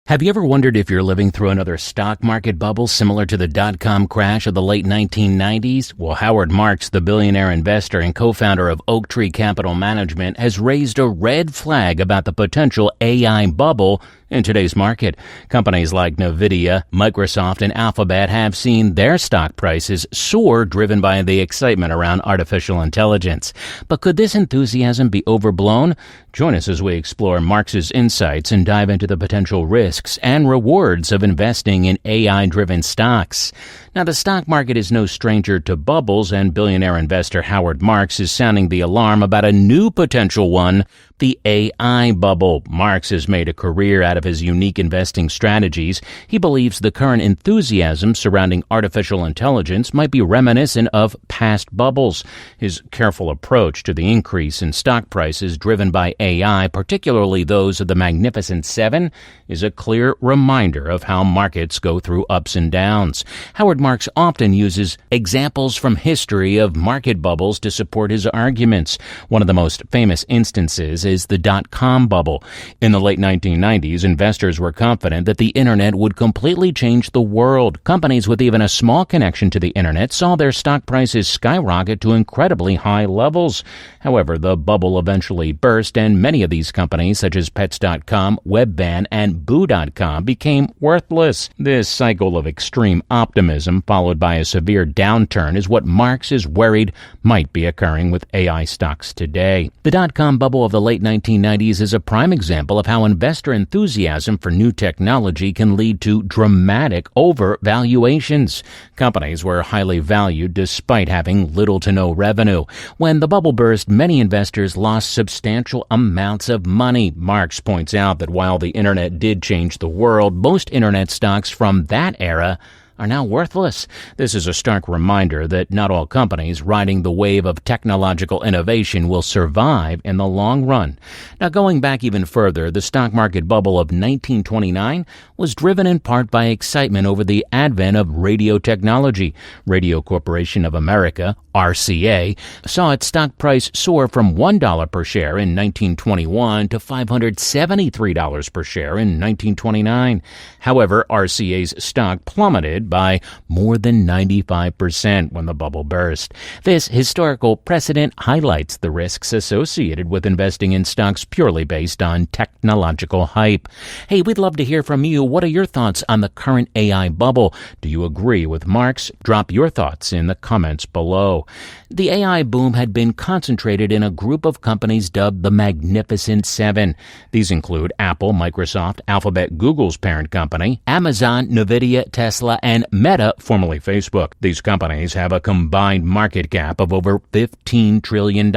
Have you ever wondered if you're living through another stock market bubble similar to the dot-com crash of the late 1990s? Well, Howard Marks, the billionaire investor and co-founder of Oak Tree Capital Management, has raised a red flag about the potential AI bubble in today's market. Companies like Nvidia, Microsoft, and Alphabet have seen their stock prices soar, driven by the excitement around artificial intelligence. But could this enthusiasm be overblown? Join us as we explore Marx's insights and dive into the potential risks and rewards of investing in AI-driven stocks. Now, the stock market is no stranger to bubbles, and billionaire investor Howard Marks is sounding the alarm about a new potential one, the AI bubble. Marks has made a career out of his unique investing strategies. He believes the current enthusiasm surrounding artificial intelligence might be reminiscent of past bubbles. His careful approach to the increase in stock prices driven by AI, particularly those of the Magnificent Seven, is a clear reminder of how markets go through ups and downs. Howard Marks often uses examples from history of market bubbles to support his arguments. One of the most famous instances is the dot-com bubble. In the late 1990s, investors were confident that the internet would completely change the world. Companies with even a small connection to the internet saw their stock prices skyrocket to incredibly high levels. However, the bubble eventually burst, and many of these companies, such as Pets.com, Webvan, and Boo.com, became worthless. This cycle of extreme optimism, followed by a severe downturn, is what Marks is worried might be occurring with AI stocks today. The dot-com bubble of the late 1990s is a prime example of how investor enthusiasm for new technology can lead to dramatic overvaluations. Companies were highly valued despite having little to no revenue. When the bubble burst, many investors lost substantial amounts of money. Marks points out that while the internet did change the world, most internet stocks from that era are now worthless. This is a stark reminder that not all companies riding the wave of technological innovation will survive in the long run. Now, going back even further, the stock market bubble of 1929 was driven in part by excitement over the advent of radio technology. Radio Corporation of America, RCA, saw its stock price soar from $1 per share in 1921 to $573 per share in 1929. However, RCA's stock plummeted by more than 95% when the bubble burst. This historical precedent highlights the risks associated with investing in stocks purely based on technological hype. Hey, we'd love to hear from you. What are your thoughts on the current AI bubble? Do you agree with Marks? Drop your thoughts in the comments below. The AI boom had been concentrated in a group of companies dubbed the Magnificent Seven. These include Apple, Microsoft, Alphabet, Google's parent company, Amazon, Nvidia, Tesla, and Meta, formerly Facebook. These companies have a combined market cap of over $15 trillion,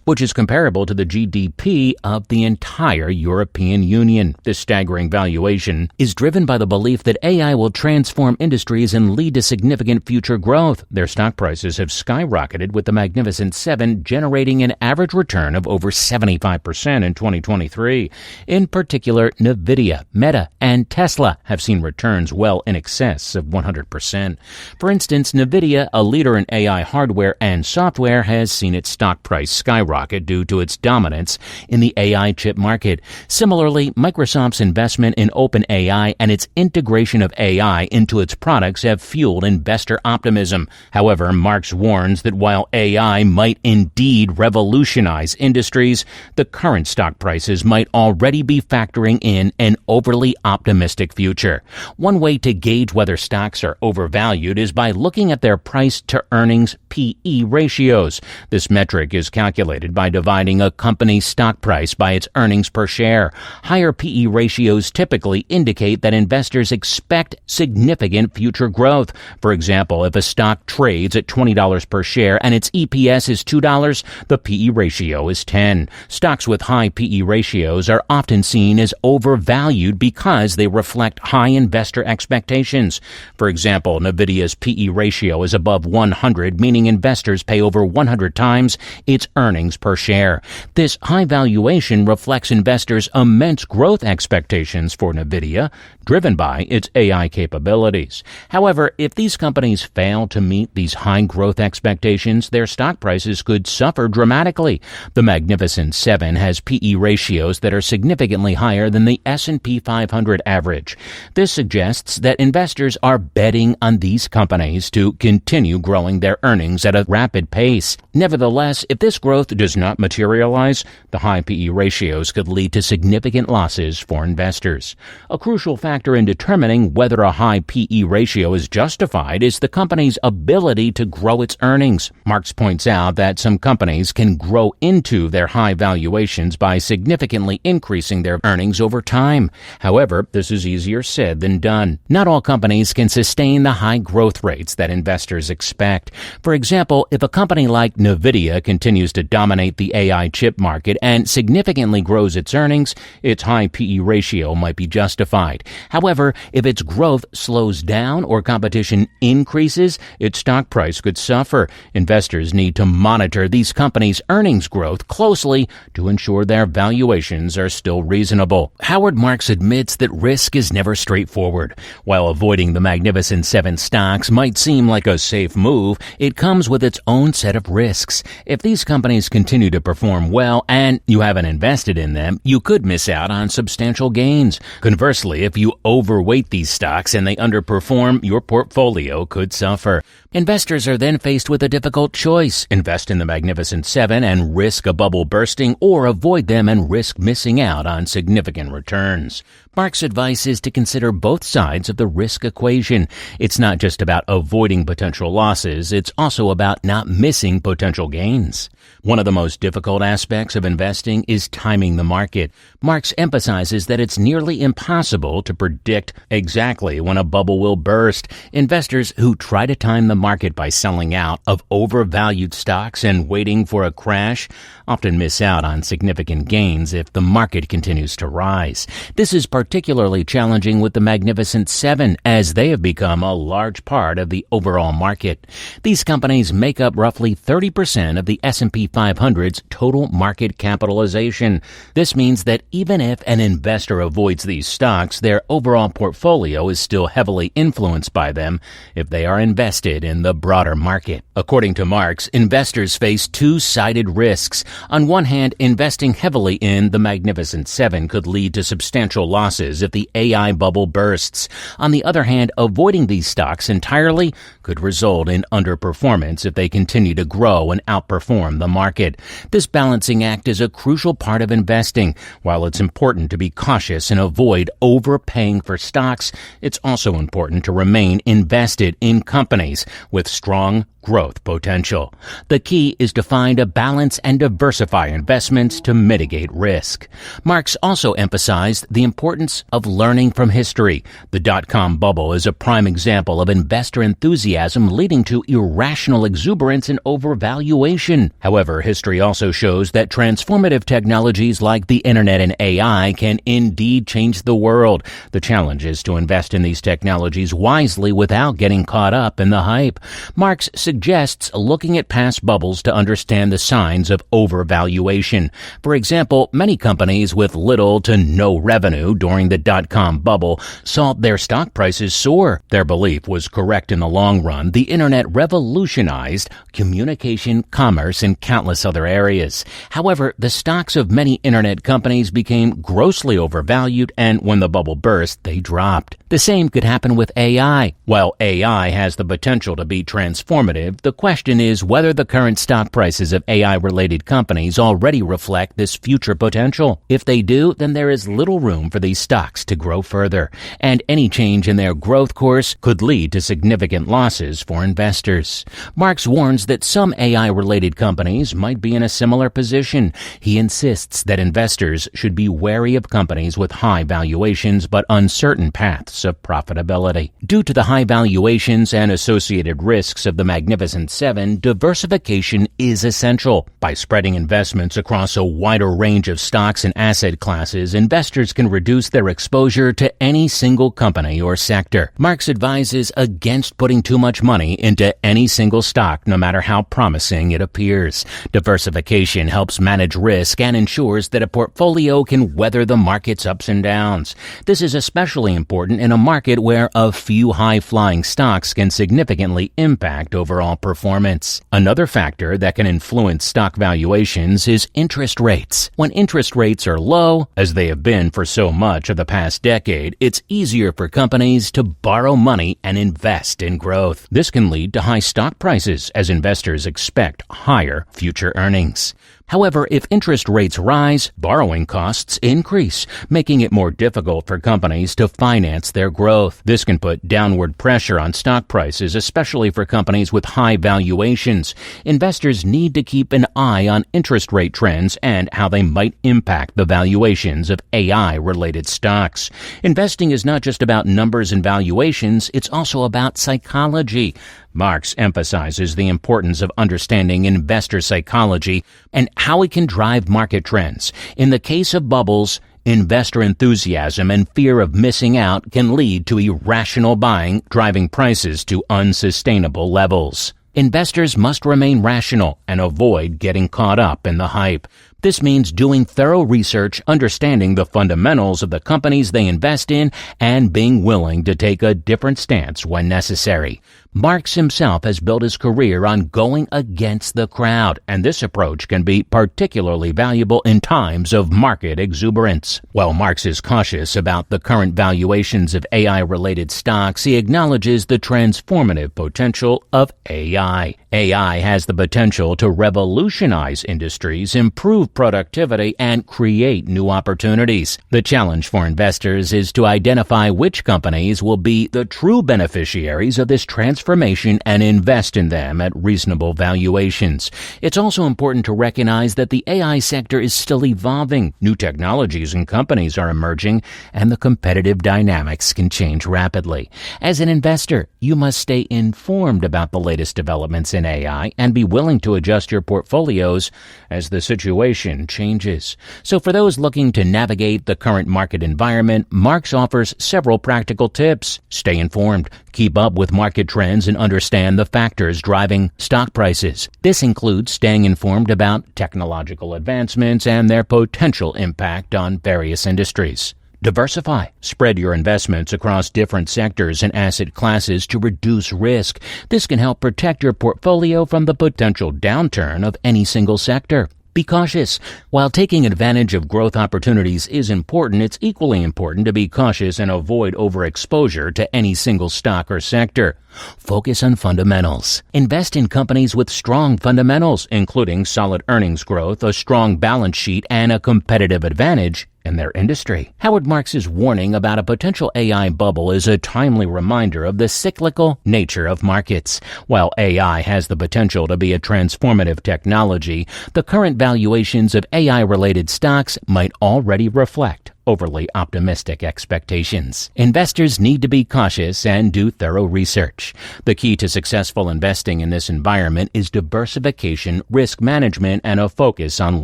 which is comparable to the GDP of the entire European Union. This staggering valuation is driven by the belief that AI will transform industries and lead to significant future growth. Their stock prices have skyrocketed, with the Magnificent Seven generating an average return of over 75% in 2023. In particular, Nvidia, Meta, and Tesla have seen returns well in excess of 100%. For instance, Nvidia, a leader in AI hardware and software, has seen its stock price skyrocket due to its dominance in the AI chip market. Similarly, Microsoft's investment in OpenAI and its integration of AI into its products have fueled investor optimism. However, Marks warns that while AI might indeed revolutionize industries, the current stock prices might already be factoring in an overly optimistic future. One way to gauge whether stocks are overvalued is by looking at their price-to-earnings PE ratios. This metric is calculated by dividing a company's stock price by its earnings per share. Higher PE ratios typically indicate that investors expect significant future growth. For example, if a stock trades at $20 per share and its EPS is $2, the PE ratio is 10. Stocks with high PE ratios are often seen as overvalued because they reflect high investor expectations. For example, Nvidia's PE ratio is above 100, meaning investors pay over 100 times its earnings per share. This high valuation reflects investors' immense growth expectations for Nvidia, driven by its AI capabilities. However, if these companies fail to meet these high growth expectations, expectations, their stock prices could suffer dramatically. The Magnificent Seven has P/E ratios that are significantly higher than the S&P 500 average. This suggests that investors are betting on these companies to continue growing their earnings at a rapid pace. Nevertheless, if this growth does not materialize, the high P/E ratios could lead to significant losses for investors. A crucial factor in determining whether a high P/E ratio is justified is the company's ability to grow its earnings. Marks points out that some companies can grow into their high valuations by significantly increasing their earnings over time. However, this is easier said than done. Not all companies can sustain the high growth rates that investors expect. For example, if a company like NVIDIA continues to dominate the AI chip market and significantly grows its earnings, its high P/E ratio might be justified. However, if its growth slows down or competition increases, its stock price could suffer. Investors need to monitor these companies' earnings growth closely to ensure their valuations are still reasonable. Howard Marks admits that risk is never straightforward. While avoiding the Magnificent Seven stocks might seem like a safe move, it comes with its own set of risks. If these companies continue to perform well and you haven't invested in them, you could miss out on substantial gains. Conversely, if you overweight these stocks and they underperform, your portfolio could suffer. Investors are then faced with a difficult choice: invest in the Magnificent Seven and risk a bubble bursting, or avoid them and risk missing out on significant returns. Mark's advice is to consider both sides of the risk equation. It's not just about avoiding potential losses, it's also about not missing potential gains. One of the most difficult aspects of investing is timing the market. Marks emphasizes that it's nearly impossible to predict exactly when a bubble will burst. Investors who try to time the market by selling out of overvalued stocks and waiting for a crash often miss out on significant gains if the market continues to rise. This is particularly challenging with the Magnificent Seven, as they have become a large part of the overall market. These companies make up roughly 30% of the S&P 500's total market capitalization. This means that even if an investor avoids these stocks, their overall portfolio is still heavily influenced by them if they are invested in the broader market. According to Marks, investors face two-sided risks. On one hand, investing heavily in the Magnificent Seven could lead to substantial losses if the AI bubble bursts. On the other hand, avoiding these stocks entirely could result in underperformance if they continue to grow and outperform the market. This balancing act is a crucial part of investing. While it's important to be cautious and avoid overpaying for stocks, it's also important to remain invested in companies with strong growth potential. The key is to find a balance and diversify investments to mitigate risk. Marks also emphasized the importance of learning from history. The dot-com bubble is a prime example of investor enthusiasm leading to irrational exuberance and overvaluation. However, history also shows that transformative technologies like the internet and AI can indeed change the world. The challenge is to invest in these technologies wisely without getting caught up in the hype. Marks suggests looking at past bubbles to understand the signs of overvaluation. For example, many companies with little to no revenue during the dot-com bubble saw their stock prices soar. Their belief was correct in the long run. The internet revolutionized communication, commerce, and countless other areas. However, the stocks of many internet companies became grossly overvalued, and when the bubble burst, they dropped. The same could happen with AI. While AI has the potential to be transformative, the question is whether the current stock prices of AI-related companies already reflect this future potential. If they do, then there is little room for these stocks to grow further, and any change in their growth course could lead to significant losses for investors. Marks warns that some AI-related companies might be in a similar position. He insists that investors should be wary of companies with high valuations but uncertain paths of profitability. Due to the high valuations and associated risks of the Magnificent Seven, diversification is essential. By spreading investments across a wider range of stocks and asset classes, investors can reduce their exposure to any single company or sector. Marks advises against putting too much money into any single stock, no matter how promising it appears. Diversification helps manage risk and ensures that a portfolio can weather the market's ups and downs. This is especially important in in a market where a few high-flying stocks can significantly impact overall performance. Another factor that can influence stock valuations is interest rates. When interest rates are low, as they have been for so much of the past decade, it's easier for companies to borrow money and invest in growth. This can lead to high stock prices as investors expect higher future earnings. However, if interest rates rise, borrowing costs increase, making it more difficult for companies to finance their growth. This can put downward pressure on stock prices, especially for companies with high valuations. Investors need to keep an eye on interest rate trends and how they might impact the valuations of AI-related stocks. Investing is not just about numbers and valuations, it's also about psychology. Marx emphasizes the importance of understanding investor psychology and how it can drive market trends. In the case of bubbles, investor enthusiasm and fear of missing out can lead to irrational buying, driving prices to unsustainable levels. Investors must remain rational and avoid getting caught up in the hype. This means doing thorough research, understanding the fundamentals of the companies they invest in, and being willing to take a different stance when necessary. Marx himself has built his career on going against the crowd, and this approach can be particularly valuable in times of market exuberance. While Marx is cautious about the current valuations of AI-related stocks, he acknowledges the transformative potential of AI. AI has the potential to revolutionize industries, improve productivity, and create new opportunities. The challenge for investors is to identify which companies will be the true beneficiaries of this transformation and invest in them at reasonable valuations. It's also important to recognize that the AI sector is still evolving. New technologies and companies are emerging, and the competitive dynamics can change rapidly. As an investor, you must stay informed about the latest developments in AI and be willing to adjust your portfolios as the situation changes. So for those looking to navigate the current market environment, Marx offers several practical tips. Stay informed, keep up with market trends, and understand the factors driving stock prices. This includes staying informed about technological advancements and their potential impact on various industries. Diversify. Spread your investments across different sectors and asset classes to reduce risk. This can help protect your portfolio from the potential downturn of any single sector. Be cautious. While taking advantage of growth opportunities is important, it's equally important to be cautious and avoid overexposure to any single stock or sector. Focus on fundamentals. Invest in companies with strong fundamentals, including solid earnings growth, a strong balance sheet, and a competitive advantage in their industry. Howard Marx's warning about a potential AI bubble is a timely reminder of the cyclical nature of markets. While AI has the potential to be a transformative technology, the current valuations of AI-related stocks might already reflect overly optimistic expectations. Investors need to be cautious and do thorough research. The key to successful investing in this environment is diversification, risk management, and a focus on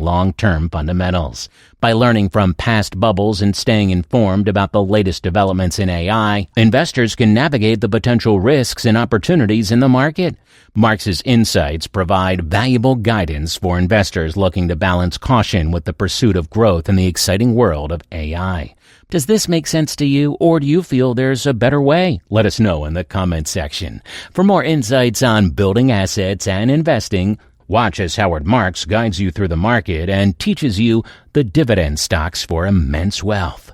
long-term fundamentals. By learning from past bubbles and staying informed about the latest developments in AI, investors can navigate the potential risks and opportunities in the market. Marx's insights provide valuable guidance for investors looking to balance caution with the pursuit of growth in the exciting world of AI. Does this make sense to you, or do you feel there's a better way? Let us know in the comment section. For more insights on building assets and investing, watch as Howard Marx guides you through the market and teaches you the dividend stocks for immense wealth.